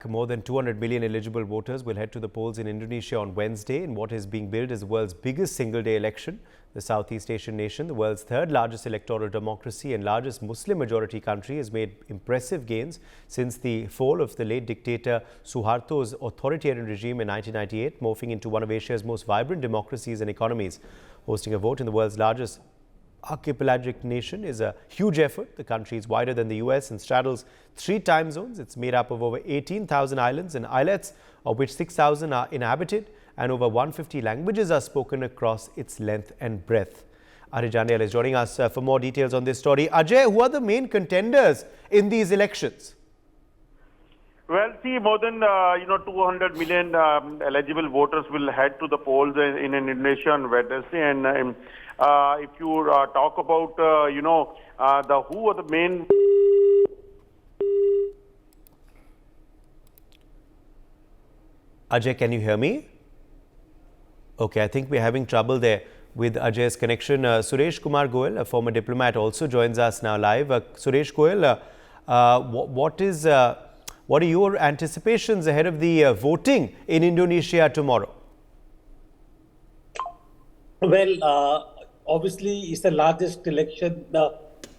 More than 200 million eligible voters will head to the polls in Indonesia on Wednesday in what is being billed as the world's biggest single-day election. The Southeast Asian nation, the world's third largest electoral democracy and largest Muslim-majority country, has made impressive gains since the fall of the late dictator Suharto's authoritarian regime in 1998, morphing into one of Asia's most vibrant democracies and economies. Hosting a vote in the world's largest archipelagic nation is a huge effort. The country is wider than the US and straddles 3 time zones. It's made up of over 18,000 islands and islets, of which 6,000 are inhabited, and over 150 languages are spoken across its length and breadth. Ajay Jandal is joining us for more details on this story. Ajay, who are the main contenders in these elections? Well, see, more than 200 million eligible voters will head to the polls in Indonesia on Wednesday. And if you talk about the who are the main. Ajay, can you hear me? Okay, I think we're having trouble there with Ajay's connection. Suresh Kumar Goel, a former diplomat, also joins us now live. Suresh Goel, what are your anticipations ahead of the voting in Indonesia tomorrow? Well, obviously, it's the largest election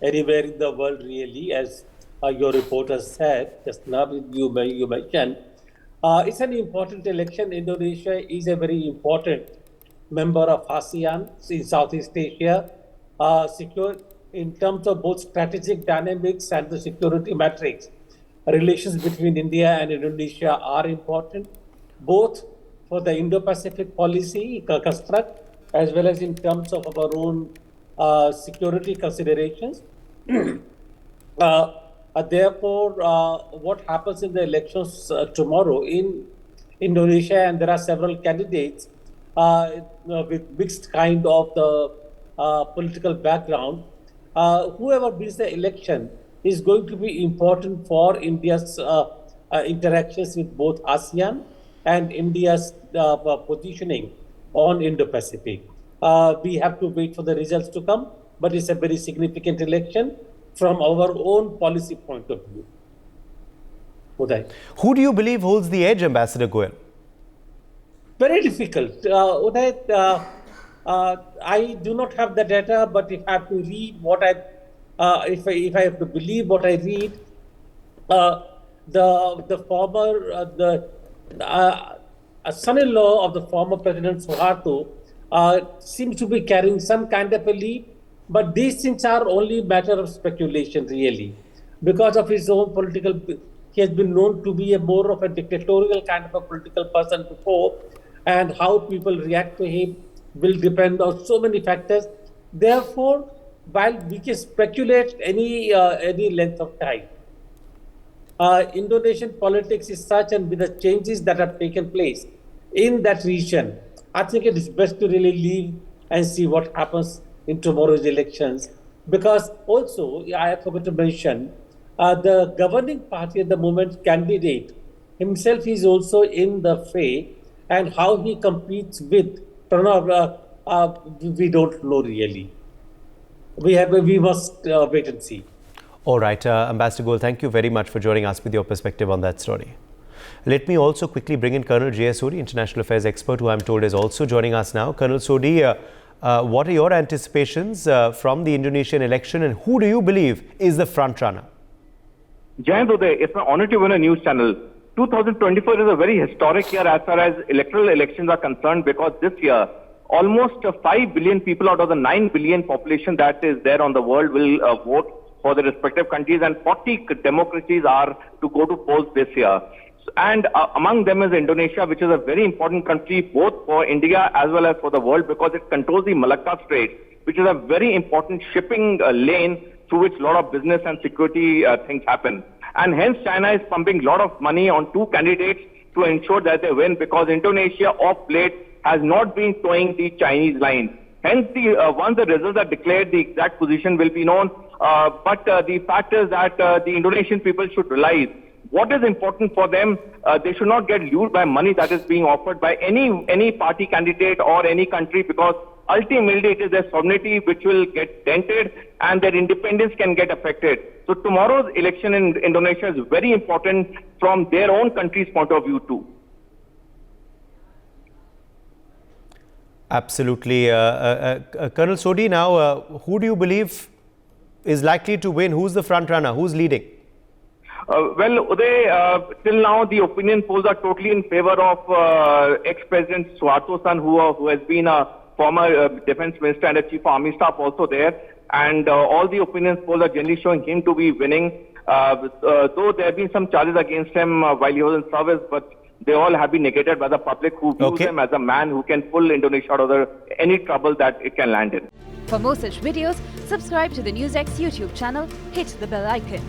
anywhere in the world, really, as your reporter said just now. You mentioned it's an important election. Indonesia is a very important member of ASEAN in Southeast Asia, secure in terms of both strategic dynamics and the security metrics. Relations between India and Indonesia are important, both for the Indo-Pacific policy construct as well as in terms of our own security considerations. Therefore, what happens in the elections tomorrow in Indonesia, and there are several candidates with mixed kind of the political background, whoever wins the election is going to be important for India's interactions with both ASEAN and India's positioning on Indo-Pacific. We have to wait for the results to come, but it's a very significant election from our own policy point of view. Uday. Who do you believe holds the edge, Ambassador Goel? Very difficult. Uday, I do not have the data, but if I have to read what if I have to believe what I read, the former son-in-law of the former President Suharto seems to be carrying some kind of a lead, but these things are only matter of speculation, really, because of his own political. He has been known to be more of a dictatorial kind of a political person before, and how people react to him will depend on so many factors. Therefore, while we can speculate any length of time, Indonesian politics is such, and with the changes that have taken place in that region, I think it is best to really leave and see what happens in tomorrow's elections. Because also, I forgot to mention, the governing party at the moment candidate himself is also in the fray, and how he competes with Pranav, we don't know really. We must wait and see. All right, Ambassador Goel, thank you very much for joining us with your perspective on that story. Let me also quickly bring in Colonel J.S. Sodhi, international affairs expert, who I'm told is also joining us now. Colonel Sodhi, what are your anticipations from the Indonesian election, and who do you believe is the front runner? Jayant Uday, it's an honor to win a news channel. 2024 is a very historic year as far as electoral elections are concerned, because this year, almost 5 billion people out of the 9 billion population that is there on the world will vote for the respective countries, and 40 democracies are to go to polls this year. And among them is Indonesia, which is a very important country both for India as well as for the world, because it controls the Malacca Strait, which is a very important shipping lane through which a lot of business and security things happen. And hence China is pumping a lot of money on 2 candidates to ensure that they win, because Indonesia of late has not been towing the Chinese line. Hence, once the results are declared, the exact position will be known. But the fact is that the Indonesian people should realize what is important for them. They should not get lured by money that is being offered by any party candidate or any country, because ultimately it is their sovereignty which will get dented and their independence can get affected. So tomorrow's election in Indonesia is very important from their own country's point of view too. Absolutely. Colonel Sodhi, now, who do you believe is likely to win? Who's the front runner? Who's leading? Well, Uday, till now the opinion polls are totally in favor of ex-President Suharto's son, who has been a former defense minister and a chief army staff also there. And all the opinion polls are generally showing him to be winning. Though there have been some charges against him while he was in service, but they all have been negated by the public, who views him as a man who can pull Indonesia out of any trouble that it can land in. For more such videos, subscribe to the NewsX YouTube channel, hit the bell icon.